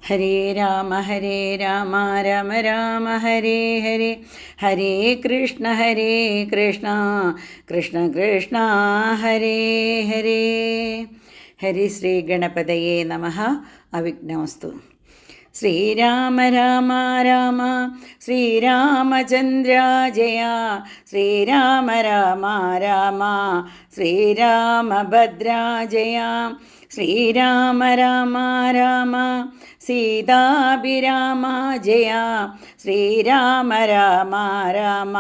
ഹരേ രാമ രാമ രാമ ഹരേ ഹരേ. ഹരേ കൃഷ്ണ കൃഷ്ണ കൃഷ്ണ ഹരേ ഹരേ. ഹരി ശ്രീ ഗണപതയേ നമഃ. അവിഘ്നമസ്തു. ശ്രീരാമ രാമ രാമ ശ്രീരാമചന്ദ്ര ജയ. ശ്രീരാമ രാമ രാമ ശ്രീരാമഭദ്ര ജയ. ശ്രീരാമ രാമ രാമ സീതാഭിരാമ ജയ. ശ്രീരാമ രാമ രാമ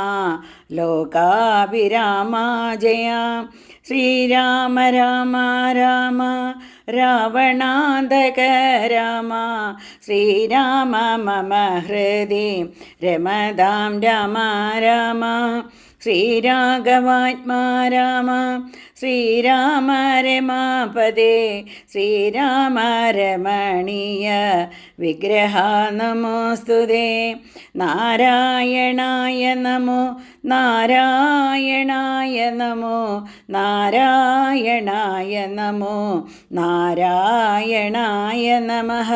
ലോകാഭിരാമ ജയ. ശ്രീരാമ രാമ രാമ രാവണാന്തക രാമ. ശ്രീരാമ മമ ഹൃദി രമതാം രാമ രാമ. ശ്രീരാഘവാത്മാ രാമ ശ്രീരാമ രമാപദേ. ശ്രീരാമ രമണീയ വിഗ്രഹ നമോസ്തുതേ. നാരായണായ നമോ നാരായണായ നമോ നാരായണായ നമോ നാരായണായ നമഃ.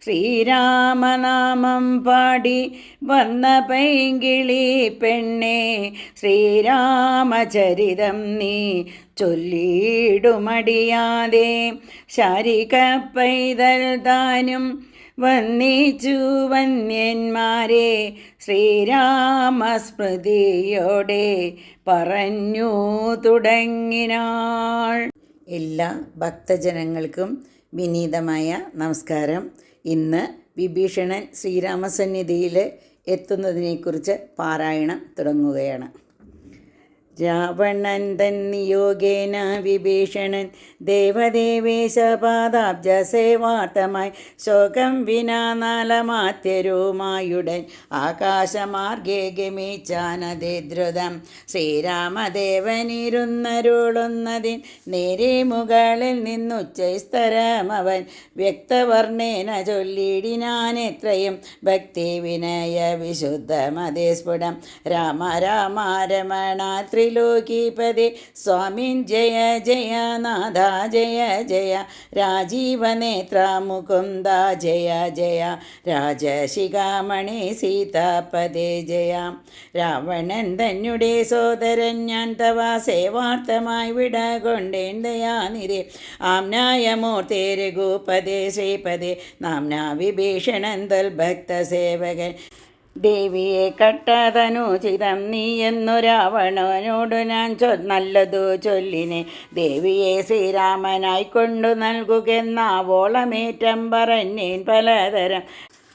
ശ്രീരാമനാമം പാടി വന്ന പൈങ്കിളി പെണ്ണെ. ശ്രീരാമചരിതം നീ ചൊല്ലിടുമടിയാതെ. ശാരിക പൈതൽ താനും വന്നിച്ചു വന്യന്മാരെ. ശ്രീരാമസ്മൃതിയോടെ പറഞ്ഞു തുടങ്ങിനാൾ. എല്ലാ ഭക്തജനങ്ങൾക്കും വിനീതമായ നമസ്കാരം. ഇന്ന് വിഭീഷണൻ ശ്രീരാമസന്നിധിയിൽ എത്തുന്നതിനെക്കുറിച്ച് പാരായണം തുടങ്ങുകയാണ്. രാവണൻ തൻ നിയോഗേന വിഭീഷണൻ ദേവദേവേശപാദാബ്ജ സേവാർത്ഥമായി ശോകം വിനാ നാലമാത്യരുമായുടൻ ആകാശമാർഗേ ഗമിച്ചാനതേ ദ്രുതം. ശ്രീരാമദേവനിരുന്നരുളുന്നതിൻ നേരെ മുകളിൽ നിന്നുച്ചൈസ്തരമവൻ വ്യക്തവർണ്ണേന ചൊല്ലിടിനാനെത്രയും ഭക്തി വിനയ വിശുദ്ധമതേ സ്ഫുടം. രാമ രാമ രമണ ത്രിലോകീപദേ സ്വാമിൻ ജയ ജയ നാഥ ജയ ജയ. രാജീവനേത്ര മുകുന്ദ ജയ ജയ. രാജശിഖാമണി സീതാപദേ ജയ. രാവണൻ തന്നുടെ സോദരൻ ഞാൻ തവ സേവാർത്ഥമായി വിട കൊണ്ടേൻ ദയാനിധി. ആംനായമൂർത്തേ രഘുപദേ ശ്രീപദേ നാംനാ വിഭീഷണൻ തൽ ഭക്തസേവകൻ. ദേവിയെ കട്ടതനുചിതം നീ എന്നു രാവണനോടു ഞാൻ നല്ലതു ചൊല്ലിനെ. ദേവിയെ ശ്രീരാമനായിക്കൊണ്ടു നൽകുകെന്നാവോളമേറ്റം പറഞ്ഞേൻ പലതരം.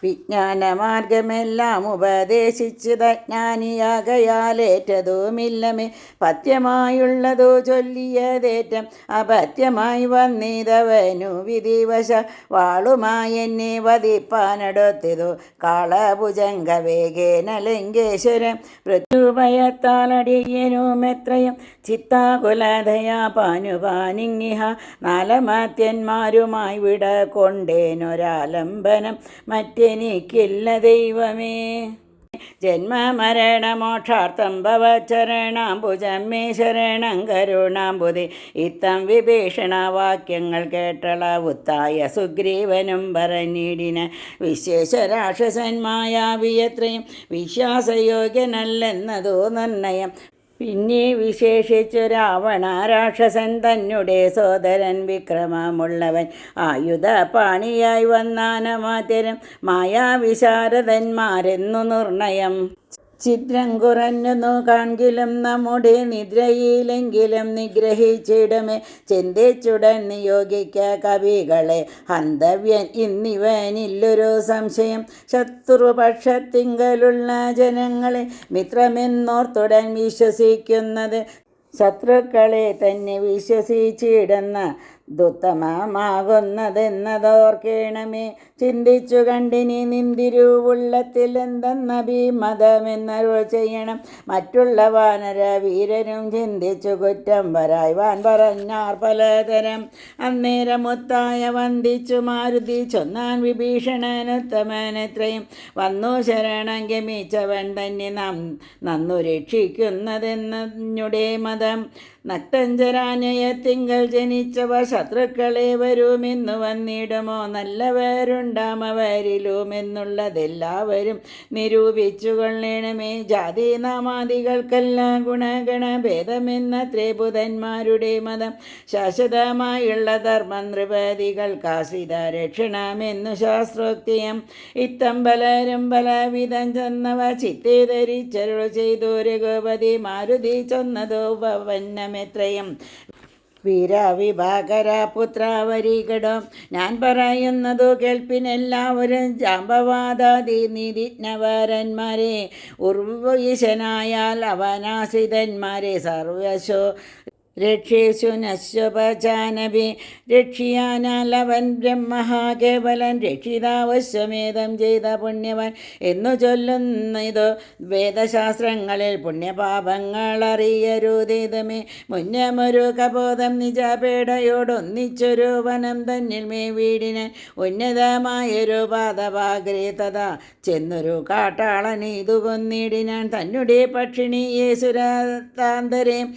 വിജ്ഞാനമാർഗമെല്ലാം ഉപദേശിച്ചത് ജ്ഞാനിയാകയാലേറ്റതുമില്ലമേ. പഥ്യമായുള്ളതു ചൊല്ലിയതേറ്റം അപഥ്യമായി വന്നിതവനു വിധിവശ. വാളുമായി എന്നെ വധിപ്പാനടുത്തിതു കാളഭുജംഗ വേഗേന ലങ്കേശ്വരം. മൃത്യുഭയത്താലടിയനും എത്രയും ചിത്താകുലതയാ പാനുപാനിങ്ങിഹ. നാലമാത്യന്മാരുമായി വിട കൊണ്ടേനൊരാലംബനം മറ്റെനിക്കില്ല ദൈവമേ. ജന്മമരണമോക്ഷാർത്ഥം ഭവചരണാംബുജം മേ ശരണം കരുണാംബുധി. ഇത്തം വിഭീഷണ വാക്യങ്ങൾ കേട്ടളവുത്തായ സുഗ്രീവനും പറഞ്ഞിടിന. വിശേഷരാക്ഷസൻ മായാവിയത്രയും വിശ്വാസയോഗ്യനല്ലെന്നതോ നിർണയം. പിന്നെ വിശേഷിച്ചു രാവണ രാക്ഷസൻ തന്നുടെ സോദരൻ വിക്രമമുള്ളവൻ. ആയുധപാണിയായി വന്നാനമാത്യരം മായാവിശാരദന്മാരെന്നു നിർണയം. ഛിദ്രം കുറഞ്ഞു കാൺകിലും നമ്മുടെ നിദ്രയിലെങ്കിലും നിഗ്രഹിച്ചിടുമേ. ചിന്തിച്ചുടൻ നിയോഗിക്ക കവികളെ ഹന്തവ്യൻ ഇന്നിവനില്ലൊരു സംശയം. ശത്രുപക്ഷത്തിങ്കലുള്ള ജനങ്ങളെ മിത്രമെന്നോർത്തുടൻ വിശ്വസിക്കുന്നത്. ശത്രുക്കളെ തന്നെ വിശ്വസിച്ചിടുന്ന ദുത്തമമാകുന്നതെന്നതോർക്കേണമേ. ചിന്തിച്ചു കണ്ടിനി നിന്തിരുവുള്ളത്തിൽ എന്തെന്ന ഭീമതമെന്നരുൾ ചെയ്യണം. മറ്റുള്ള വാനര വീരനും ചിന്തിച്ചു കുറ്റം വരായ്വാൻ പറഞ്ഞാർ പലതരം. അന്നേരമൊത്തായ വന്ദിച്ചു മാരുതി ചൊന്നാൻ വിഭീഷണനുത്തമനെത്രയും. വന്നു ശരണം ഗമിച്ചവൻ തന്നെ നാം നന്നു രക്ഷിക്കുന്നതെന്നുടെ മതം. നക്തഞ്ചരാനയത്തിങ്കൽ ജനിച്ചവ ശത്രുക്കളെ വരുമെന്നു വന്നിടുമോ, നല്ലവരുണ്ടാമവരിലുമെന്നുള്ളതെല്ലാവരും നിരൂപിച്ചു കൊള്ളണമേ. ജാതി നാമാദികൾക്കെല്ലാം ഗുണഗണ ഭേദമെന്നത്രേ ബുധന്മാരുടെ മതം. ശാശ്വതമായുള്ള ധർമ്മം നൃപതികൾക്കാശ്രിത രക്ഷണമെന്നു ശാസ്ത്രോക്തിയം. ഇത്തം പലരും പലവിധം ചെന്നവ ചിത്തെ ധരിച്ചരുൾ ചെയ്തു രഘുപതി മാരുതി ചൊന്നതോ പവന്നമെത്രയും. വീരവിഭാകര പുത്രാവരികടോ, ഞാൻ പറയുന്നതു കേൾപ്പിനെല്ലാവരും. ജാമ്പവാദാദി നീതിജ്ഞവരന്മാരെ, ഉർവീശനായാൽ അവനാശ്രിതന്മാരെ സർവശോ രക്ഷേഷു നശ്വപജാനവി. രക്ഷിയാനാൽ അവൻ ബ്രഹ്മഹാ കേവലൻ, രക്ഷിതാവശ്വമേധം ചെയ്ത പുണ്യവൻ എന്നു ചൊല്ലുന്നിതു വേദശാസ്ത്രങ്ങളിൽ. പുണ്യപാപങ്ങൾ അറിയരുതേതമേ മുന്നമൊരു കബോധം നിജപേടയോടൊന്നിച്ചൊരു വനം തന്നിൽ മേ വീടിനാൻ. ഉന്നതമായൊരു പാദപാഗ്രേ തഥാ ചെന്നൊരു കാട്ടാളനെ ഇതു കൊന്നിടിനാൻ. തന്നെ പക്ഷിണിയെ സുരതാന്തരെ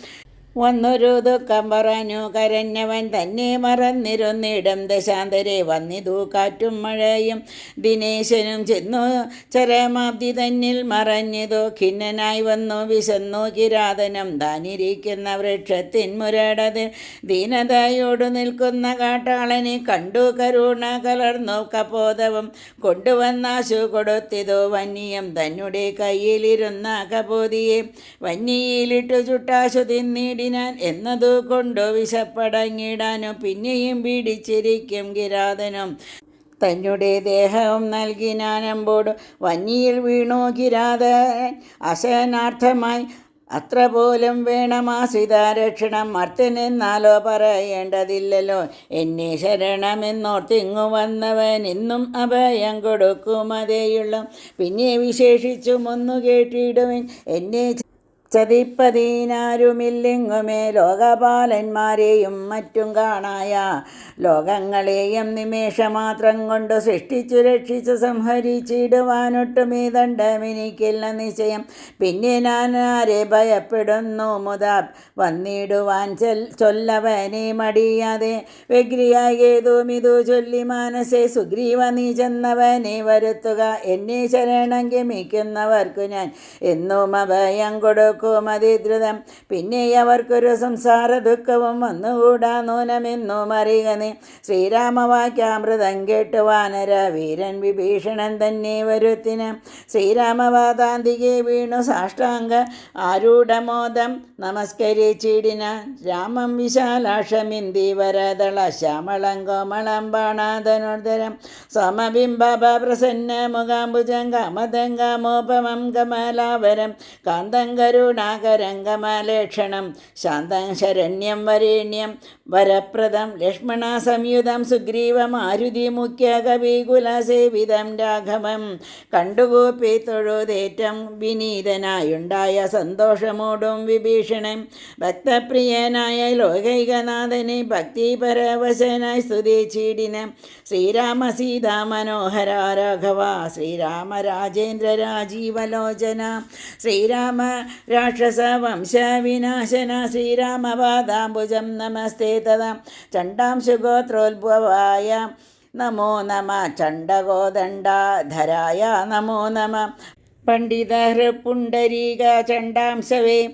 വന്നൊരു ദുഃഖം പറഞ്ഞു കരഞ്ഞവൻ. തന്നെ മറന്നിരുന്നിടം ദശാന്തരെ വന്നിതു കാറ്റും മഴയും. ദിനേശനും ചെന്നു ചരമാബ്ദി തന്നിൽ മറഞ്ഞിതു. ഖിന്നനായി വന്നു വിശന്നു കിരാതനം താനിരിക്കുന്ന വൃക്ഷത്തിൻ മുരടത്. ദീനതയോടു നിൽക്കുന്ന കാട്ടാളനെ കണ്ടു കരുണ കലർന്നു കപോതവും. കൊണ്ടുവന്നാശു കൊടുത്തിതു വന്യം തന്നെ കയ്യിലിരുന്ന കപോതിയെ. വന്യയിലിട്ടു ചുട്ടാശു തിന്നിടി എന്നതു കൊണ്ടു വിശപ്പടങ്ങിടാനും പിന്നെയും പിടിച്ചിരിക്കും കിരാതനും. തന്നെ ദേഹവും നൽകിനാനമ്പോടു വന്യയിൽ വീണു കിരാതൻ അശനാർത്ഥമായി. അത്ര പോലും വേണമാശ്രിത രക്ഷണം. അർത്ഥനെന്നാലോ പറയേണ്ടതില്ലല്ലോ. എന്നെ ശരണമെന്നോർത്തിങ്ങു വന്നവൻ ഇന്നും അഭയം കൊടുക്കുമതേയുള്ളൂ. പിന്നെ വിശേഷിച്ചും ഒന്നു കേട്ടിടുവിൻ. എന്നെ ചതിപ്പതിനാരുമില്ലെങ്ങുമേ ലോകപാലന്മാരെയും മറ്റും കാണായ. ലോകങ്ങളെയും നിമേഷമാത്രം കൊണ്ടു സൃഷ്ടിച്ചു രക്ഷിച്ചു സംഹരിച്ചിടുവാനൊട്ടുമേ ദണ്ഡമെനിക്കില്ല നിശ്ചയം. പിന്നെ ഞാൻ ആരെ ഭയപ്പെടുന്നു മുതാ വന്നിടുവാൻ ചൊല്ലവനെ മടിയാതെ. വ്യഗ്രിയായതും ഇതു ചൊല്ലി മാനസേ സുഗ്രീവ നീ ചെന്നവനെ വരുത്തുക. എന്നെ ശരണം ഗമിക്കുന്നവർക്കു ഞാൻ എന്നും അഭയം കൊടുക്കും മതിദ്രുതം. പിന്നെ അവർക്കൊരു സംസാര ദുഃഖവും വന്നുകൂടാ നൂനമെന്നും അറിയുക നീ. ശ്രീരാമവാക്യാമൃതം കേട്ടു വാനര വീരൻ വിഭീഷണൻ തന്നെ വരുത്തിന്. ശ്രീരാമവാദാന്തികെ വീണു സാഷ്ടാംഗ ആരൂഢമോദം നമസ്കരിച്ചിടിന. രാമം വിശാലാക്ഷമിന്തി വരദള ശ്യാമളം കോമളം ബാണാധനുർധരം. സമബിംബ പ്രസന്ന മുഖാംബുജം കാമതംഗാമോപമം കമലാവരം. കാന്തം കരുണാകരംഗമലേക്ഷണം ശാന്തം ശരണ്യം വരേണ്യം വരപ്രദം. ലക്ഷ്മണ സംയുതം സുഗ്രീവമാരുതി മുഖ്യ കവികുലസേവിതം രാഘവം. കണ്ടുകൂപ്പി തൊഴുതേറ്റം വിനീതനായുണ്ടായ സന്തോഷമോടും വിഭീഷണൻ. ഭക്തപ്രിയനായ ലോകൈകനാഥനെ ഭക്തിപരവശനായി സ്തുതിച്ചിടിന. ശ്രീരാമ സീതാ മനോഹര രാഘവ. ശ്രീരാമ രാജേന്ദ്ര രാജീവലോചന. ശ്രീരാമ രാക്ഷസ വംശവിനാശന. ശ്രീരാമപാദാംബുജം നമസ്തേ തഥാ. ചണ്ഡാംശുഗോത്രോദ്ഭവായ നമോ നമ. ചണ്ഡകോദണ്ഡാധരായ നമോ നമ. പണ്ഡിതഹൃപുണ്ടരീക ചണ്ഡാംശവേ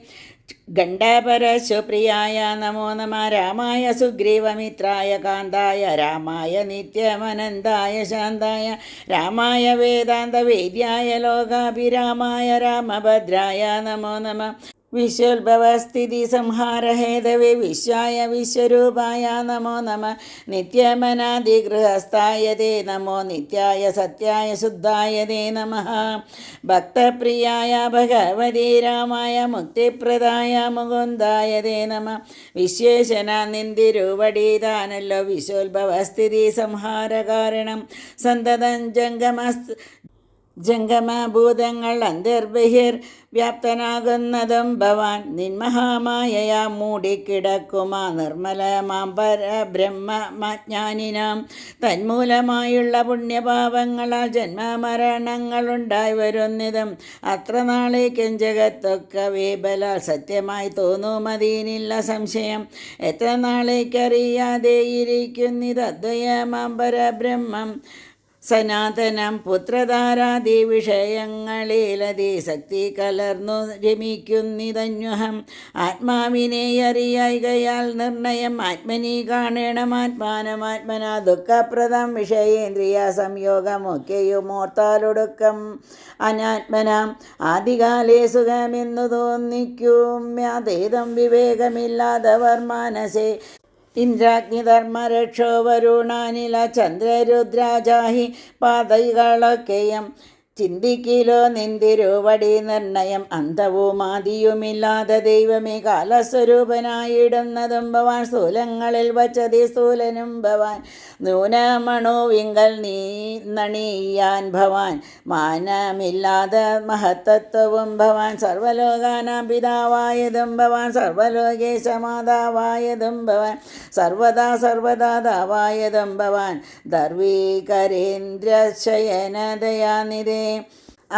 ഗണ്ഡാപരശുപ്രിയായ നമോ നമ. രാമായ സുഗ്രീവമിത്രായ കാന്തായ. രാമായ നിത്യമനന്തായ ശാന്തായ. രാമായ വേദാന്തവേദ്യായ ലോകാഭിരാമായ രാമഭദ്രായ നമോ നമ. വിശ്വോത്ഭവസ്ഥിതി സംഹാരഹേതവേ വിശ്വായ വിശ്വരൂപായ നമോ നമ. നിത്യമനാദിഗൃഹസ്ഥായ തേ നമോ. നിത്യായ സത്യായ ശുദ്ധായ തേ നമഃ. ഭക്തപ്രിയായ ഭഗവതി രാമായ മുക്തിപ്രദായ മുകുന്ദായ തേ നമ. വിശ്വേശന നിന്തിരുവടീതാനല്ലോ വിശ്വോത്ഭവസ്ഥിതി സംഹാരകാരണം. സന്തതം ജംഗമഭൂതങ്ങൾ അന്തർബഹിർ വ്യാപ്തനാകുന്നതും ഭവാൻ നിന്മഹാമായയാ മൂടിക്കിടക്കുമാ നിർമ്മലമാം പരബ്രഹ്മജ്ഞാനിനാം തന്മൂലമായുള്ള പുണ്യപാപങ്ങളാൽ ജന്മമരണങ്ങളുണ്ടായി വരുന്നതും അത്ര നാളേക്കും ജഗത്തൊക്കെ ബലാൽ സത്യമായി തോന്നുമതീനില്ല സംശയം എത്ര നാളേക്കറിയാതെ ഇരിക്കുന്നിത് അദ്വയമാം പരബ്രഹ്മം സനാതനം പുത്രധാരാദി വിഷയങ്ങളിലതി ശക്തി കലർന്നു രമിക്കുന്നിതന്വഹം ആത്മാവിനെ അറിയായികയാൽ നിർണയം ആത്മനി കാണണം ആത്മാനമാത്മന ദുഃഖപ്രദം വിഷയേന്ദ്രിയ സംയോഗമൊക്കെയും ഓർത്താലൊടുക്കം അനാത്മനാം ആദികാലേ സുഖമെന്നു തോന്നിക്കും യാതേതം വിവേകമില്ലാതവർ മാനസേ ഇന്ദ്രാഗ്നിധർമ്മരക്ഷോ വരുണാനില ചന്ദ്രരുദ്രാജാഹി പാതകളൊക്കെയും ചിന്തിക്കിലോ നിന്തിരുവടി നിർണയം അന്തവും ആദിയുമില്ലാതെ ദൈവമേ കാലസ്വരൂപനായിടുന്നതും ഭവാൻ സ്ഥൂലങ്ങളിൽ വച്ചതി സ്ഥൂലനും ഭവാൻ നൂനമണുവിങ്കൽ നീ നണിയാൻ ഭവാൻ മാനമില്ലാതെ മഹത്തത്വവും ഭവാൻ സർവലോകാനാം പിതാവായതും ഭവാൻ സർവലോകേശമാതാവായതും ഭവാൻ സർവദാ സർവദാതാവായതും ഭവാൻ ദർവീകരേന്ദ്രശയനദയാനിധേ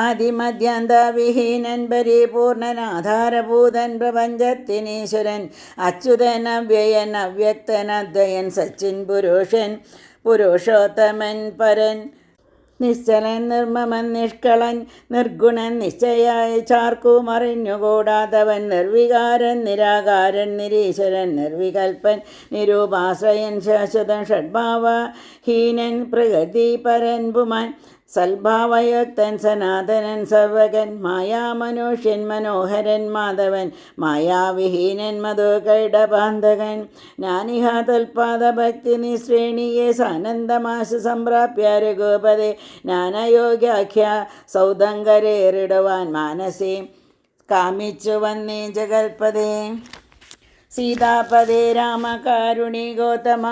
ആദിമധ്യാന്തവിഹീനൻ പരിപൂർണൻ ആധാരഭൂതൻ പ്രപഞ്ചത്തിനീശ്വരൻ അച്യുതൻ അവ്യയൻ അവ്യക്തൻ അദ്വയൻ സച്ചിൻ പുരുഷൻ പുരുഷോത്തമൻ പരൻ നിശ്ചലൻ നിർമ്മമൻ നിഷ്കളൻ നിർഗുണൻ നിശ്ചയായി ചാർക്കും അറിഞ്ഞുകൂടാതവൻ നിർവികാരൻ നിരാകാരൻ നിരീശ്വരൻ നിർവികൽപ്പൻ നിരൂപാശ്രയൻ ശാശ്വതൻ ഷഡ്ഭാവഹീനൻ പ്രകൃതിപരൻ പുമാൻ സൽഭാവയുക്തൻ സനാതനൻ സർവകൻ മായാമനുഷ്യൻ മനോഹരൻ മാധവൻ മായാവിഹീനൻ മധുകൈടപാന്തകൻ ജ്ഞാനിഹ തൽപാദഭക്തി നിശ്രേണിയെ സാനന്ദമാശ സംപ്രാപ്യ രഘുപതേ ജ്ഞാനയോഗ്യാഖ്യ സൗദങ്കരേറിടുവാൻ മാനസേ കാമിച്ചു വന്നേ ജഗൽപദേ സീതാപദേ രാമകാരുണി ഗൗതമ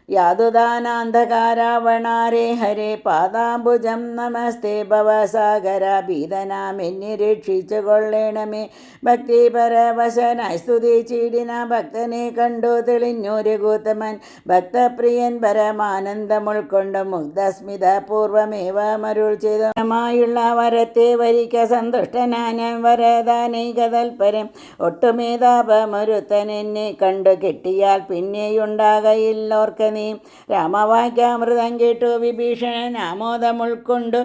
യാതുദാനാന്ധകാരാവണാരേ ഹരേ പാദാംബുജം നമസ്തേ ഭവസാഗര ഭീതനാമെന്നി രക്ഷിച്ചു കൊള്ളേണമേ ഭക്തിപരവശനായി സ്തുതിച്ചിടിന ഭക്തനെ കണ്ടു തെളിഞ്ഞു രഘുത്തമൻ ഭക്തപ്രിയൻ പരമാനന്ദം ഉൾക്കൊണ്ട് മുഗ്ധസ്മിത പൂർവമേവ മരുൾ ചെയ്തമായുള്ള വരത്തെ വരിക്ക സന്തുഷ്ടനാന വരദാനൈകതൽപരം ഒട്ടുമേതാപമൊരുത്തൻ എന്നെ കണ്ടു കിട്ടിയാൽ പിന്നെയുണ്ടാകയില്ലോർക്ക നീ രാമവാക്യാമൃതം കേട്ടു വിഭീഷണൻ ആമോദം ഉൾക്കൊണ്ടു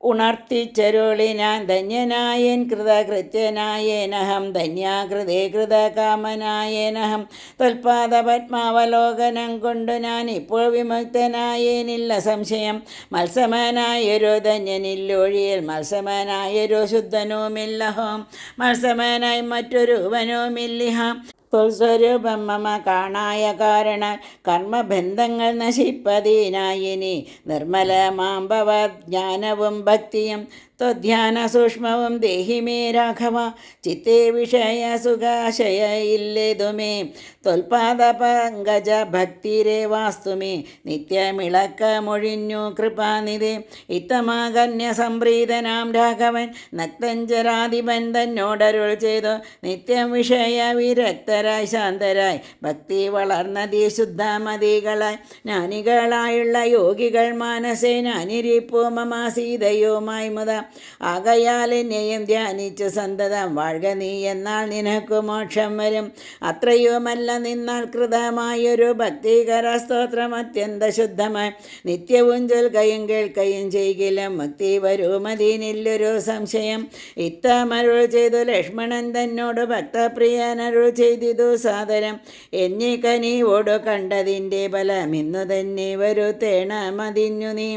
ഉണർത്തിച്ചരുളിനാൻ ധന്യനായൻ കൃതകൃത്യനായേനഹം ധന്യാകൃതേ കൃതകാമനായേനഹം ത്വൽപാദ പത്മാവലോകനം കൊണ്ടു ഞാൻ ഇപ്പോൾ വിമുക്തനായേനില്ല സംശയം മത്സമനായൊരു ധന്യനില്ലൊഴിയിൽ മത്സമനായൊരു ശുദ്ധനുമില്ലഹോം മത്സമനായി മറ്റൊരുവനുമില്ലിഹ തൊൽസ്വരൂപം മമ കാണായ കാരണ കർമ്മബന്ധങ്ങൾ നശിപ്പതീനായിനി നിർമ്മലമാം ഭവജ്ഞാനവും ഭക്തിയും ത്വധ്യാന സൂക്ഷ്മവും ദേഹിമേ രാഘവ ചിത്തേ വിഷയ സുഖാശയ ഇല്ലേതുമേ ത്വൽപാദ പങ്കജ ഭക്തിരേ വാസ്തുമേ നിത്യമിളക്കമൊഴിഞ്ഞു കൃപാനിധേ ഇത്തമാകന്യ സംപ്രീതനാം രാഘവൻ നക്തഞ്ചരാധിപൻ തന്നോടരുൾ ചെയ്തു നിത്യം വിഷയ വിരക്തരായി ശാന്തരായി ഭക്തി വളർന്നതീ ശുദ്ധമതികളായി ജ്ഞാനികളായുള്ള യോഗികൾ മാനസേ ജ്ഞാനിരിപ്പോ മമാ സീതയുമായി മുത ആകയാൽ എന്നെയും ധ്യാനിച്ചു സന്തതം വാഴ്ക നീ എന്നാൽ നിനക്കു മോക്ഷം വരും അത്രയുമല്ല നിന്നാൽ കൃതമായൊരു ഭക്തികര സ്തോത്രം അത്യന്ത ശുദ്ധമായി നിത്യവും ചൊൽകയും കേൾക്കയും ചെയ്കിലും മുക്തി വരുമതിനില്ലൊരു സംശയം ഇത്തമരുൾ ചെയ്തു ലക്ഷ്മണൻ തന്നോട് ഭക്തപ്രിയനരുൾ ചെയ്തിതു സാദരം എന്നീ കനിവോടു കണ്ടതിൻ്റെ ഫലം ഇന്നു തന്നെ വരുത്തേണമതിഞ്ഞു നീ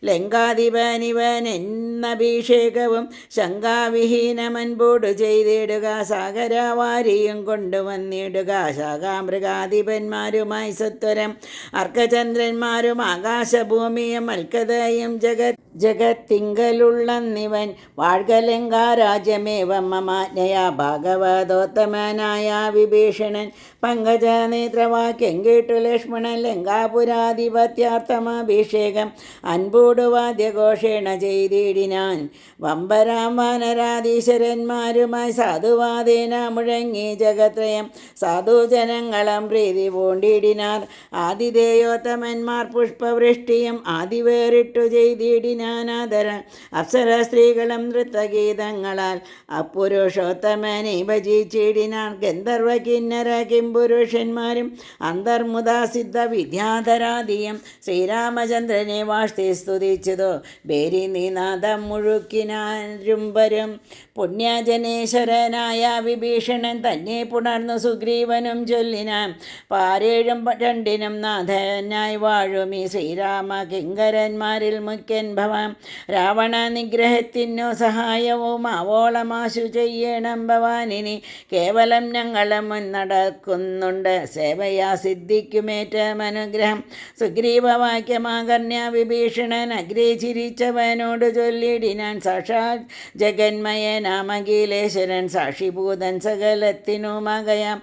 ലങ്കാധിപനിവൻ എന്നഭിഷേകവും ശങ്കാവിഹീനമൻപോടു ചെയ്തിടുക സാഗരവാരിയും കൊണ്ടുവന്നിടുക ശാഖാമൃഗാധിപന്മാരുമായി സത്വരം അർക്കചന്ദ്രന്മാരും ആകാശഭൂമിയും മൽക്കതയും ജഗത് ജഗത്തിങ്കലുള്ളന്നിവൻ വാഴ്കലങ്കാരാജ്യമേവം മമാജ്ഞയാ ഭാഗവതോത്തമനായ വിഭീഷണൻ പങ്കജനേത്രവാക്യം കേട്ടു ലക്ഷ്മണൻ ലങ്കാപുരാധിപത്യാർത്ഥമഭിഷേകം അൻപൂടുവാദ്യഘോഷേണ ചെയ്തിടിനാൻ. വമ്പരാം വാനരാധീശ്വരന്മാരുമായി സാധുവാദേന മുഴങ്ങി ജഗത്രയം സാധുജനങ്ങളും പ്രീതി പൂണ്ടിടിനാർ. ആതിഥേയോത്തമന്മാർ പുഷ്പവൃഷ്ടിയും ആദിവേറിട്ടു ചെയ്തിടിനാനാദരം. അപ്സര സ്ത്രീകളും നൃത്തഗീതങ്ങളാൽ അപുരുഷോത്തമനെ ഭജിച്ചിടിനാൻ. ഗന്ധർവ കിന്നര കിംപുരുഷന്മാരും അന്തർമുദാസിദ്ധ വിദ്യാധരാദിയും ശ്രീരാമചന്ദ്രനെ വാഴ്ത്തി സ്തുതിച്ചതോ ബേരി നിനാദം മുഴുക്കിനാരുംബരും. പുണ്യജനേശ്വരനായ വിഭീഷണൻ തന്നെ പുണർന്നു സുഗ്രീവനും ചൊല്ലിനാൻ. പാരേഴും രണ്ടിനും നാഥനായി വാഴും ഈ ശ്രീരാമ കിങ്കരന്മാരിൽ മുഖ്യൻ ഭവാൻ. രാവണ നിഗ്രഹത്തിനു സഹായവും ആവോളമാശു ചെയ്യണം ഭവാനിനി. കേവലം ഞങ്ങളും മുന്നടക്കുന്നുണ്ട് സേവയാ സിദ്ധിക്കുമേറ്റമനുഗ്രഹം. സുഗ്രീവവാക്യമാകർണ്യ വിഭീഷണൻ അഗ്രേ ചിരിച്ചവനോട് ചൊല്ലിടിനാൻ. സാക്ഷാൽ ജഗന്മയനാമഖിലേശ്വരൻ സാക്ഷിഭൂതൻ സകലത്തിനുമകയാം.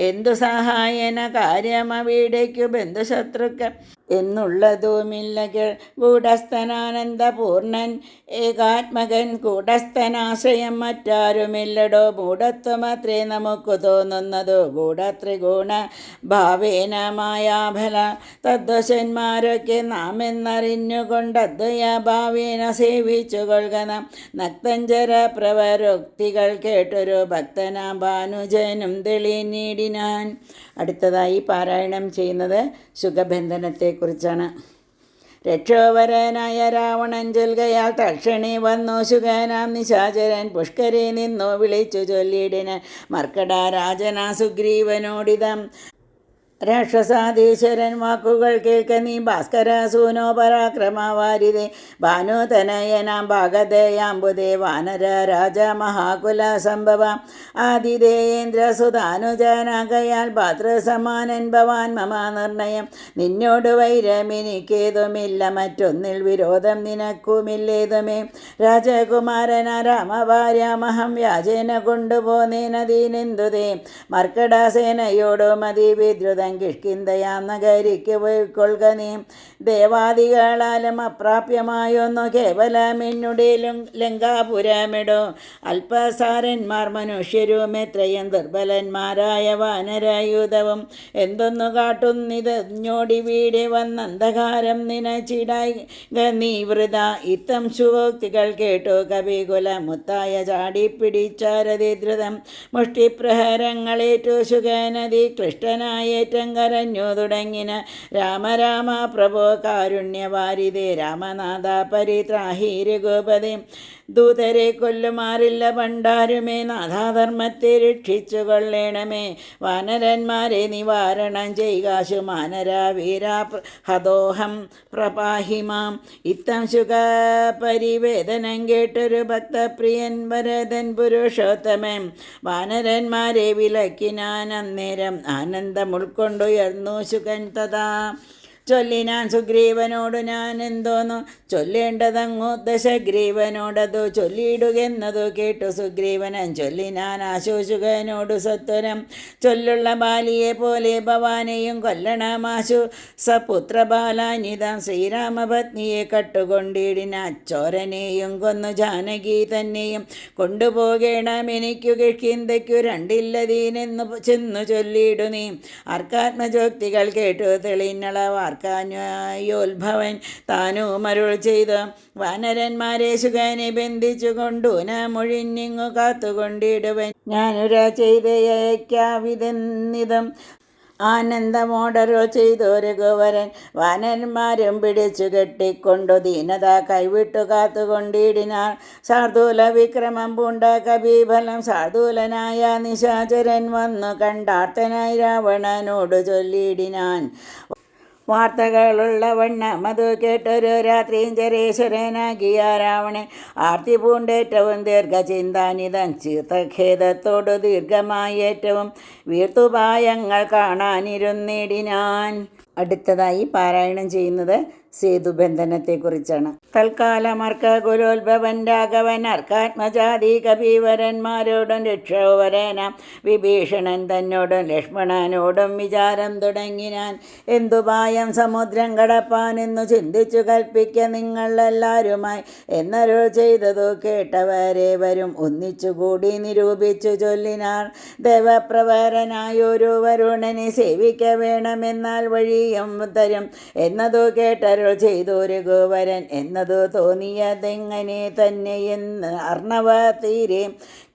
എന്തു സഹായന കാര്യമവിടേക്കു ബന്ധുശത്രുക്കൾ എന്നുള്ളതുമില്ലകൾ. ഗൂഢസ്ഥനാനന്ദപൂർണൻ ഏകാത്മകൻ കൂടസ്ഥനാശ്രയം മറ്റാരുമില്ലടോ. മൂഢത്വമത്രേ നമുക്ക് തോന്നുന്നതോ ഗൂഢത്രിഗുണ ഭാവേന മായാഫല. തദ്വശന്മാരൊക്കെ നാം എന്നറിഞ്ഞുകൊണ്ടദ്വയ ഭാവേന സേവിച്ചു കൊള്ളുക. നക്തഞ്ചര പ്രവരോക്തികൾ കേട്ടൊരു ഭക്തനാം ഭാനുജനും തെളിഞ്ഞിടിനാൻ. അടുത്തതായി പാരായണം ചെയ്യുന്നത് ശുകബന്ധനത്തെക്കുറിച്ചാണ്. രക്ഷോവരനായ രാവണൻ ചൊൽകയാൽ തക്ഷണേ വന്നു ശുകനാം നിശാചരൻ പുഷ്കരെ നിന്നു വിളിച്ചു ചൊല്ലിടിന്. മർക്കടരാജനാ സുഗ്രീവനോടിതം. രാക്ഷസാധീശ്വരൻ വാക്കുകൾ കേൾക്ക നീ ഭാസ്കരസൂനോ പരാക്രമവാരിതേ. ഭാനുതനയനാം ഭാഗതയാംബുദേ വാനര രാജ മഹാകുല സംഭവ. ആതിഥേയേന്ദ്രസുതാനുജനാകയാൽ ഭാതൃസമാനൻ ഭവാൻ മമ നിർണയം. നിന്നോട് വൈരമെനിക്കേതുമില്ല മറ്റൊന്നിൽ വിരോധം നിനക്കുമില്ലേതുമേ. രാജകുമാരന രാമഭാര്യാമഹം വ്യാജേന കൊണ്ടുപോന്നേനദീനെന്തുതേ. മർക്കടസേനയോടും അതിവിദ്രുതം കിഷ്കിന്ധയാം നഗരിക്ക് പോയിക്കൊള്ളുക നീ. ദേവാദികളാലും അപ്രാപ്യമായൊന്നു കേവലമെന്നുടെ ലങ്കാപുരമിടോ. അല്പസാരന്മാർ മനുഷ്യരും എത്രയും ദുർബലന്മാരായ വാനരായുധവും എന്തൊന്നു കാട്ടുന്നിതഞ്ഞോടി വീടെ വന്നന്ധകാരം നിനച്ചിടായി നീ വൃത. ഇത്തം ശുഭോക്തികൾ കേട്ടു കവികുല മുത്തായ ചാടിപ്പിടിച്ചാരതിദ്രുതം. മുഷ്ടിപ്രഹരങ്ങളേറ്റു ശുകനദി ക്ലിഷ്ടനായേറ്റ കരഞ്ഞു തുടങ്ങിന. രാമ രാമ പ്രഭോ കാരുണ്യവാരിതേ. രാമനാഥ പരിത്രാഹി രഘുപതി. ദൂതരെ കൊല്ലുമാറില്ല പണ്ടാരുമേ. നാഥാധർമ്മത്തെ രക്ഷിച്ചു കൊള്ളേണമേ. വാനരന്മാരെ നിവാരണം ചെയ്യുകാശു മാനര വീരാ ഹതോഹം പ്രപാഹിമാം. ഇത്തം ശുക പരിവേദനം കേട്ടൊരു ഭക്തപ്രിയൻ ഭരതൻ പുരുഷോത്തമൻ വാനരന്മാരെ വിലക്കിനാൻ. അന്നേരം ആനന്ദം ഉൾക്കൊണ്ടുയർന്നു ശുകൻ തഥാ. ചൊല്ലിനാൻ സുഗ്രീവനോട് ഞാൻ എന്തോന്നു ചൊല്ലേണ്ടതങ്ങു ദശഗ്രീവനോടതു ചൊല്ലിയിടുകെന്നതു കേട്ടു സുഗ്രീവനൻ ചൊല്ലിനാൻ ആശുശുകനോടു സത്വരം. ചൊല്ലുള്ള ബാലിയെ പോലെ ഭവാനെയും കൊല്ലണമാശു സപുത്രബാലാനിതം. ശ്രീരാമപത്നിയെ കട്ടുകൊണ്ടിടിന ചോരനെയും കൊന്നു ജാനകി തന്നെയും കൊണ്ടുപോകേണം എനിക്കു കിഷ്കിന്ധയ്ക്കു രണ്ടില്ലതീനെന്നു ചെന്നു ചൊല്ലിയിടു നീ. ആർക്കാത്മജോക്തികൾ കേട്ടു തെളിഞ്ഞളവാർ യോത്ഭവൻ താനും അരുൾ ചെയ്തു. വാനരന്മാരെ ശുകനെ ബന്ധിച്ചു കൊണ്ടു മൊഴിഞ്ഞിങ്ങു കാത്തുകൊണ്ടിടുവൻ. ഞാനുര ചെയ്തയക്കാവിതെന്നിതം ആനന്ദമോടരോ ചെയ്തു രഘുവരൻ. വാനന്മാരും പിടിച്ചു കെട്ടിക്കൊണ്ടു ദീനത കൈവിട്ടു കാത്തുകൊണ്ടിടിനാർ. ശാർദൂല വിക്രമം പൂണ്ട കപിഫലം ശാർദൂലനായ നിശാചരൻ വന്നു കണ്ടാർത്തനായി രാവണനോട് ചൊല്ലിടിനാൻ. വാർത്തകളുള്ള വണ്ണം അതു കേട്ടൊരു രാത്രിഞ്ചരേശ്വരനാകിയ രാവണൻ ആർത്തി പൂണ്ടേറ്റവും ദീർഘചിന്താനിതൻ. ചീർത്തഖേദത്തോടു ദീർഘമായി ഏറ്റവും വീർത്തുപായങ്ങൾ കാണാനിരുന്നിടിനാൻ. അടുത്തതായി പാരായണം ചെയ്യുന്നത് സേതുബന്ധനത്തെക്കുറിച്ചാണ്. തൽക്കാലമർക്ക കുലോത്ഭവൻ രാഘവൻ അർക്കാത്മജാതി കപീവരന്മാരോടും രക്ഷോവരനാം വിഭീഷണൻ തന്നോടും ലക്ഷ്മണനോടും വിചാരം തുടങ്ങിനാൻ. എന്തുപായം സമുദ്രം കടപ്പാനെന്നു ചിന്തിച്ചു കൽപ്പിക്ക നിങ്ങൾ എല്ലാവരുമായി എന്നരുൾ ചെയ്തതു കേട്ടവരേവരും ഒന്നിച്ചുകൂടി നിരൂപിച്ചു ചൊല്ലിനാർ. ദേവപ്രവരനായൊരു വരുണനെ സേവിക്ക വേണമെന്നാൽ വഴിയും തരും എന്നതു കേട്ടരുൾ ചെയ്തു രഘുവരൻ. എന്നതു തോന്നിയതെങ്ങനെ തന്നെയെന്ന് അർണവ തീരെ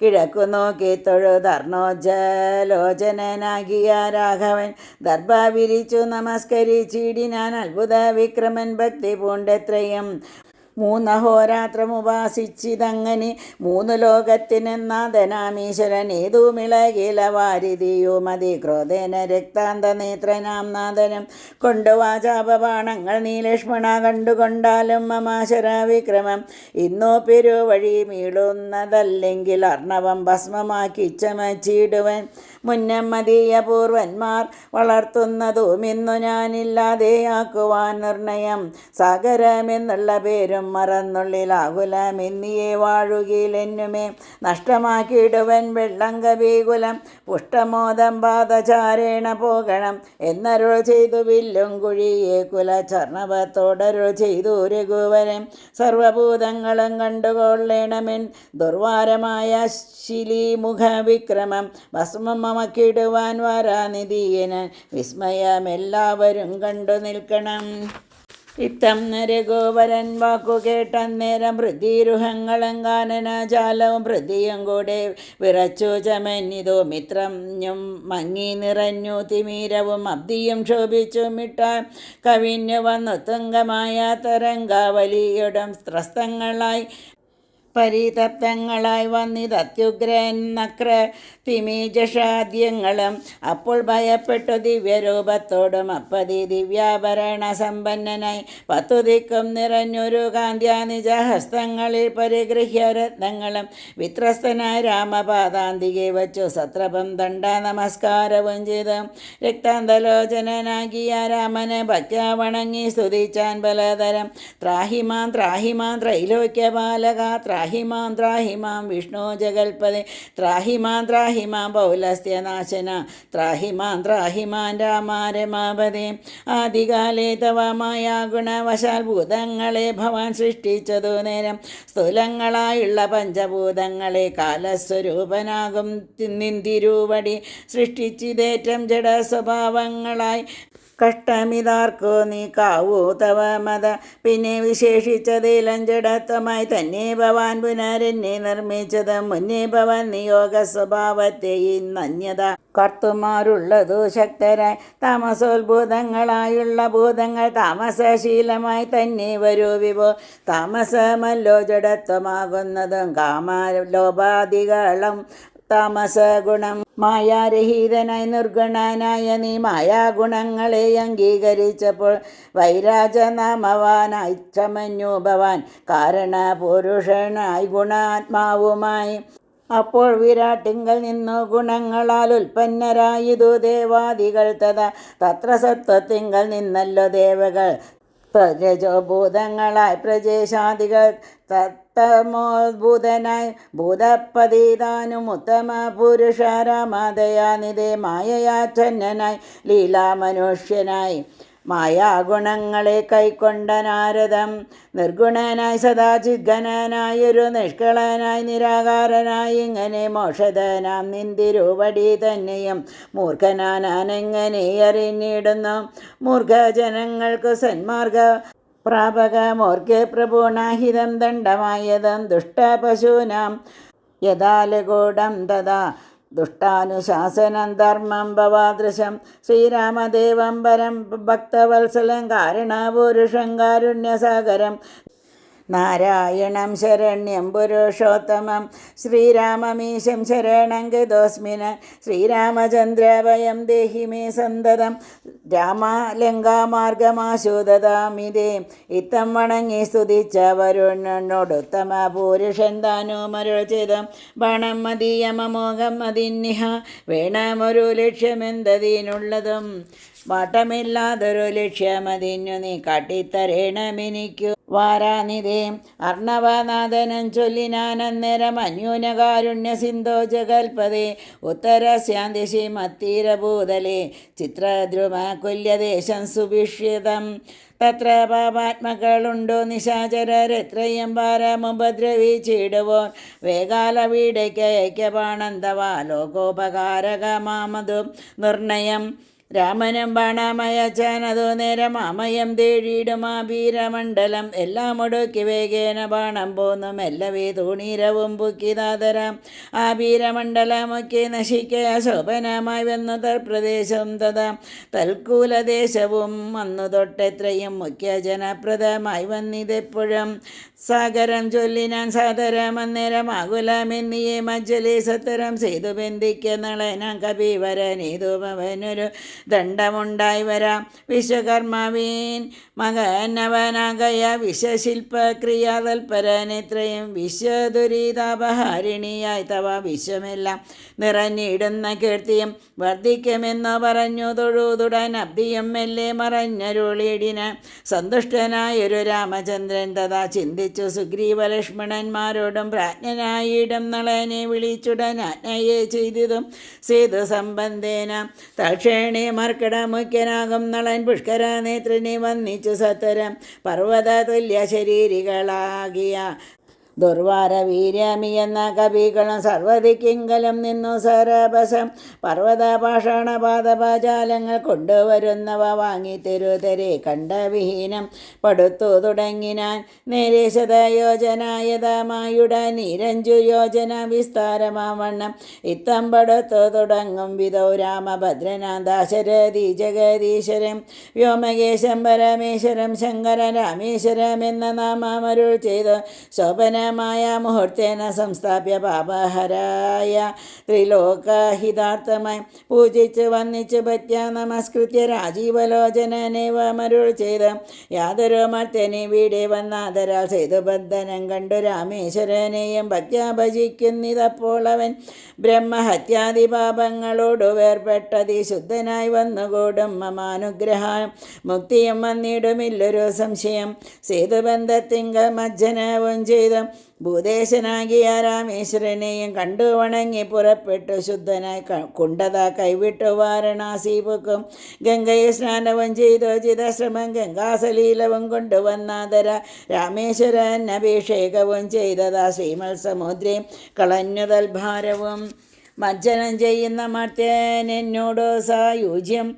കിഴക്കു നോക്കി തൊഴുതർണോജലോചനാകിയ രാഘവൻ ദർഭ വിരിച്ചു നമസ്കരിച്ചിടിനാൻ. അത്ഭുത വിക്രമൻ ഭക്തി പൂണ്ടെത്രയും 3 അഹോരാത്രം ഉപാസിച്ചിതങ്ങനെ 3 ലോകത്തിനെന്നാഥനാമീശ്വരൻ ഏതുമിളകില വാരിതിയുമതി ക്രോധേന രക്താന്ത നേത്രനാം നാഥനം കൊണ്ടുവാചാപബാണങ്ങൾ നീ ലക്ഷ്മണ കണ്ടുകൊണ്ടാലും മമാശര വിക്രമം ഇന്നോ പെരുവഴി മീളുന്നതല്ലെങ്കിൽ അർണവം ഭസ്മമാക്കി ചമച്ചിടുവൻ. മുന്നം മതീയ പൂർവന്മാർ വളർത്തുന്നതും ഇന്നു ഞാനില്ലാതെയാക്കുവാൻ നിർണയം. സാഗരമെന്നുള്ള പേരും മറന്നുള്ളിലാകുലമെന്നിയെ വാഴുകിലെന്നുമേ നഷ്ടമാക്കിയിടുവൻ വെള്ളം കവികുലം പുഷ്ടമോദം പാദചാരേണ പോകണം എന്നരുൾ ചെയ്തു വില്ലും കുഴിയെ കുലചർണവത്തോടരുൾ ചെയ്തു രഘുവരൻ. സർവഭൂതങ്ങളും കണ്ടുകൊള്ളേണമെൻ ദുർവാരമായ ശിലീമുഖ വിക്രമം ഭസ്മം മമക്കിടുവാൻ വാരാനിധിയന് വിസ്മയമെല്ലാവരും കണ്ടു നിൽക്കണം. ഇത്തം രഘുവരൻ വാക്കു കേട്ടന്നേരം പൃഥ്വിരുഹങ്ങളും കാനനജാലവും പൃഥ്വിയും കൂടെ വിറച്ചു ചമഞ്ഞിതു. മിത്രഞ്ഞും മങ്ങി നിറഞ്ഞു തിമീരവും അബ്ദിയും ശോഭിച്ചു മിട്ടാൻ കവിഞ്ഞു വന്നു തുങ്കമായ തരംഗാവലിയുടം ത്രസ്തങ്ങളായി പരിതപ്തങ്ങളായി വന്നിതത്യുഗ്രൻ നക്ര തിമീജഷാദ്യങ്ങളും. അപ്പോൾ ഭയപ്പെട്ടു ദിവ്യരൂപത്തോടും അപ്പതി ദിവ്യാഭരണ സമ്പന്നനായി 10 ദിക്കും നിറഞ്ഞൊരു കാന്ത്യാ നിജഹസ്തങ്ങളിൽ പരിഗൃഹ്യ രത്നങ്ങളും വിത്രസ്തനായി രാമപാദാന്തികെ വച്ചു സത്രപം ദണ്ഡ നമസ്കാരവും ചെയ്ത് രക്താന്തലോചനാകിയ രാമനെ ഭക്ത്യാ വണങ്ങി സ്തുതിച്ചാൻ പലതരം. ത്രാഹിമാം ത്രാഹിമാം ത്രൈലോക്യപാലക ത്രാഹിമാം ത്രാഹിമാം വിഷ്ണു ജഗൽപദേ ത്രാഹിമാം ത്രാഹിമാം പൗലസ്ത്യനാശന ത്രാഹിമാം ത്രാഹിമാം രാമാരമാപദേ. ആദികാലേ തവ മായാ ഗുണവശാൽ ഭൂതങ്ങളെ ഭവാൻ സൃഷ്ടിച്ചതു നേരം സ്ഥൂലങ്ങളായുള്ള പഞ്ചഭൂതങ്ങളെ കാലസ്വരൂപനാകും നിന്തിരുവടി സൃഷ്ടിച്ചിതേറ്റം ജഡസ്വഭാവങ്ങളായി കഷ്ടമിതാർക്കോ നീ കാവൂ തവ മത. പിന്നെ വിശേഷിച്ചതിലും ജഡത്വമായി തന്നെ ഭവാൻ പുനരെന്നെ നിർമ്മിച്ചത്. മുന്നേ ഭവൻ നിയോഗ സ്വഭാവത്തെ ഇന്നന്യത കർത്തുമാരുള്ളതു ശക്തരായി താമസോത്ഭൂതങ്ങളായുള്ള ഭൂതങ്ങൾ താമസശീലമായി തന്നെ വരൂ വിഭോ. താമസമല്ലോ ജഡത്വമാകുന്നതും കാമലോപാദികളും താമസഗുണം. മായാരഹിതനായി നിർഗുണനായ നീ മായാഗുണങ്ങളെ അംഗീകരിച്ചപ്പോൾ വൈരാജനാമവാനായി ചമഞ്ഞു ഭവാൻ കാരണപുരുഷനായി ഗുണാത്മാവുമായി. അപ്പോൾ വിരാട്ടിങ്കൽ നിന്നു ഗുണങ്ങളാൽ ഉൽപ്പന്നരായതു ദേവാദികൾ തത്ര സത്വത്തിങ്കൽ നിന്നല്ലോ ദേവകൾ പ്രജോഭൂതങ്ങളായി പ്രജേശാദികൾ തത്തമോദ്ഭൂതനായി ഭൂതപതിതാനും ഉത്തമ പുരുഷ രാമദയാനിധേ മായയാച്ഛന്നനായി ലീലാമനുഷ്യനായി മായാഗുണങ്ങളെ കൈക്കൊണ്ട നാരദം. നിർഗുണനായി സദാചിദ്ഘനനായൊരു നിഷ്കളനായി നിരാകാരനായി ഇങ്ങനെ മോക്ഷധനാം നിന്തിരുവടി തന്നെയും മൂർഖനാനെങ്ങനെ അറിഞ്ഞിടുന്നു. മൂർഖജനങ്ങൾക്കു സന്മാർഗ പ്രാപകമോർക്കെ പ്രഭുണാഹിതം ദണ്ഡമായതും ദുഷ്ടപശൂനാം യഥാലകൂടം തഥാ ദുഷ്ടാനുശാസനം ധർമ്മം ഭവാദൃശം. ശ്രീരാമദേവം പരം ഭക്തവത്സലം കാരണപുരുഷം കാരുണ്യസാഗരം നാരായണം ശരണ്യം പുരുഷോത്തമം ശ്രീരാമമീശം ശരണം ഗതോസ്മിന് ശ്രീരാമചന്ദ്രഭയം ദേഹി മേ സന്തതം രാമലങ്കാമാർഗമാശുദതാമിതേ ഇത്തം വണങ്ങി സ്തുതിച്ച വരുണനോടുത്തമ പുരുഷൻ താനുമരുൾ ചെയ്തം ബാണം മതീയമമോഘം അതിന്നിഹ വേണമൊരു ലക്ഷ്യമെന്തതിനുള്ളതും വാട്ടമില്ലാതൊരു ലക്ഷ്യമതിന്നു നീ കാട്ടിത്തരേണമെനിക്കു വാരാനിതേ അർണവനാഥനം ചൊല്ലിനാനന്നേരം അന്യൂനകാരുണ്യ സിന്ധോ ജഗൽപദേ ഉത്തരസ്യാന്തിശി മത്തീരഭൂതലേ ചിത്രദ്രുമകുല്യദേശം സുഭിക്ഷിതം തത്ര പാപാത്മകളുണ്ടോ നിശാചരരെത്രയും ഭാരമുപദ്രവിച്ചിടുവോർ വേഗാല വീടയ്ക്ക് ഐക്യപാണന്തവാ ലോകോപകാരകമാമതു നിർണയം രാമനും ബാണമയച്ചാനതു നേരം അമയം തേടിയിടുമാ വീരമണ്ഡലം എല്ലാം ഒടുക്കി വേഗേന ബാണം പോന്നും എല്ലവേ തൂണീരവും പുക്കിതാതരാം ആ വീരമണ്ഡലമൊക്കെ നശിക്കുക ശോഭനമായി വന്നു തൽപ്രദേശം തഥാ തൽക്കൂലദേശവും വന്നു തൊട്ടെത്രയും മുഖ്യ ജനപ്രദമായി വന്നിതെപ്പോഴും സാഗരം ചൊല്ലിനാൻ സാദരം അന്നേരം ആകുലമെന്നിയെ മജ്ജലി സത്തരം ചെയ്തു ബന്ധിക്ക നളനാം കപിവരനീതുമവനൊരു ദണ്ഡമുണ്ടായി വരാം വിശ്വകർമാവീൻ മകനവനാകയ വിശ്വശില്പക്രിയാതൽപരനെത്രയും വിശ്വദുരിതാപഹാരിണിയായി തവ വിശ്വമെല്ലാം നിറഞ്ഞിടുന്ന കീർത്തിയും വർദ്ധിക്കുമെന്നു പറഞ്ഞു തൊഴുതുടൻ അബ്ദിയും മെല്ലെ മറഞ്ഞരുളിടിന സന്തുഷ്ടനായൊരു രാമചന്ദ്രൻ തഥാ ചിന്തിച്ചു സുഗ്രീവലക്ഷ്മണന്മാരോടും പ്രാജ്ഞനായിടും നളനെ വിളിച്ചുടൻ ആജ്ഞയെ ചെയ്തതും സേതു സംബന്ധേന തക്ഷേണേ മർക്കടമുഖ്യനാകും നളൻ പുഷ്കര നേത്രനെ വന്നിച്ചു സത്തരം പർവ്വത തുല്യ ശരീരികളാകിയ ദുർവാര വീര്യാമി എന്ന കവികളും സർവ്വതിക്കിങ്കലം നിന്നു സരഭസം പർവ്വത പാഷാണ പാദപാജാലങ്ങൾ കൊണ്ടുവരുന്നവ വാങ്ങിത്തെരുതരെ കണ്ടവിഹീനം പടുത്തു തുടങ്ങിനാൻ നേരേശതയോജനായതമായുടെ നീരഞ്ചു യോജന വിസ്താരമാവണ്ണം ഇത്തം പടുത്തു തുടങ്ങും വിധൗ രാമഭദ്രനാഥാശരഥി ജഗദീശ്വരം വ്യോമകേശം പരമേശ്വരം ശങ്കര രാമേശ്വരം എന്ന നാമമരുൾ ചെയ്തു ശോഭന മായ മുഹൂർത്തേന സംസ്ഥാപ്യ പാപഹരായ ത്രിലോകഹിതാർത്ഥമായി പൂജിച്ച് വന്നിച്ച് പത്യ നമസ്കൃത്യ രാജീവലോചനേവമരുൾ ചെയ്ത് യാതൊരു മർത്യനെ വീടെ വന്നാദരാൽ സേതുബന്ധനം കണ്ടു രാമേശ്വരനെയും ഭക്ത്യാ ഭജിക്കുന്നിതപ്പോൾ അവൻ ബ്രഹ്മഹത്യാദി പാപങ്ങളോട് വേർപെട്ടതി ശുദ്ധനായി വന്നുകൂടും മമാനുഗ്രഹം മുക്തിയും വന്നിടുമില്ലൊരു സംശയം സേതുബന്ധത്തിങ്കൽ മജ്ജനവും ചെയ്ത് ഭൂദേശനാകിയ രാമേശ്വരനെയും കണ്ടു വണങ്ങി പുറപ്പെട്ടു ശുദ്ധനായി കുണ്ടത കൈവിട്ടു വാരണാസി പൊക്കും ഗംഗയെ സ്നാനവും ചെയ്തു ചിതാശ്രമം ഗംഗാസലീലവും കൊണ്ടുവന്നാദര രാമേശ്വരൻ അഭിഷേകവും ചെയ്തതാ ശ്രീമത്സമുദ്രയും കളഞ്ഞുതൽ ഭാരവും മജ്ജനം ചെയ്യുന്ന മർത്യൻ എന്നോടോ സായുജ്യം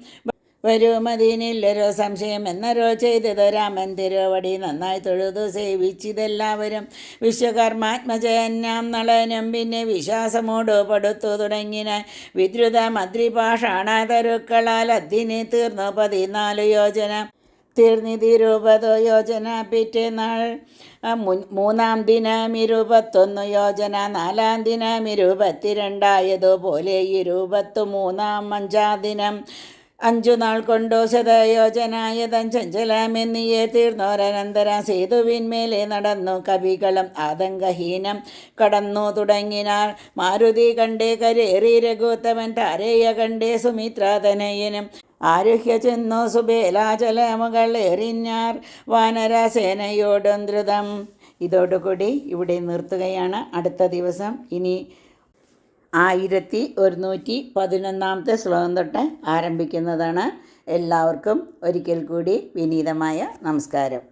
വരുമതിനില്ലൊരു സംശയം എന്നൊരു ചെയ്തത് രാമൻ തിരുവടി നന്നായി തൊഴുതു സേവിച്ചിതെല്ലാവരും വിശ്വകർമാത്മജനാം നളനും പിന്നെ വിശ്വാസമോട് പടുത്തു തുടങ്ങിനാൻ വിദ്രുത മദ്രിപാഷാണതരുക്കളാൽ അതിന് തീർന്നു 14 യോജന തീർന്നിതിരുപതോ യോജന പിറ്റേന്നാൾ മൂന്നാം ദിനം 21 യോജന നാലാം ദിനം 22 23 5 ദിനം 5 നാൾ കൊണ്ടോ ശതയോജനായതൻ ചഞ്ചലമെന്നിയെ തീർന്നോരനന്തര സേതുവിന്മേലെ നടന്നു കവികളും ആതങ്കഹീനം കടന്നു തുടങ്ങിനാർ മാരുതി കണ്ടേ കരേറി രഘുത്തമൻ താരേയ കണ്ടേ സുമിത്രാതനയനും ആരുഹ്യ ചെന്നു സുബേലാചലമുകൾ എറിഞ്ഞാർ വാനരസേനയോടും ദ്രുതം. ഇതോടുകൂടി ഇവിടെ നിർത്തുകയാണ്. അടുത്ത ദിവസം ഇനി 1111 ശ്ലോകം തൊട്ട് ആരംഭിക്കുന്നതാണ്. എല്ലാവർക്കും ഒരിക്കൽ കൂടി വിനീതമായ നമസ്കാരം.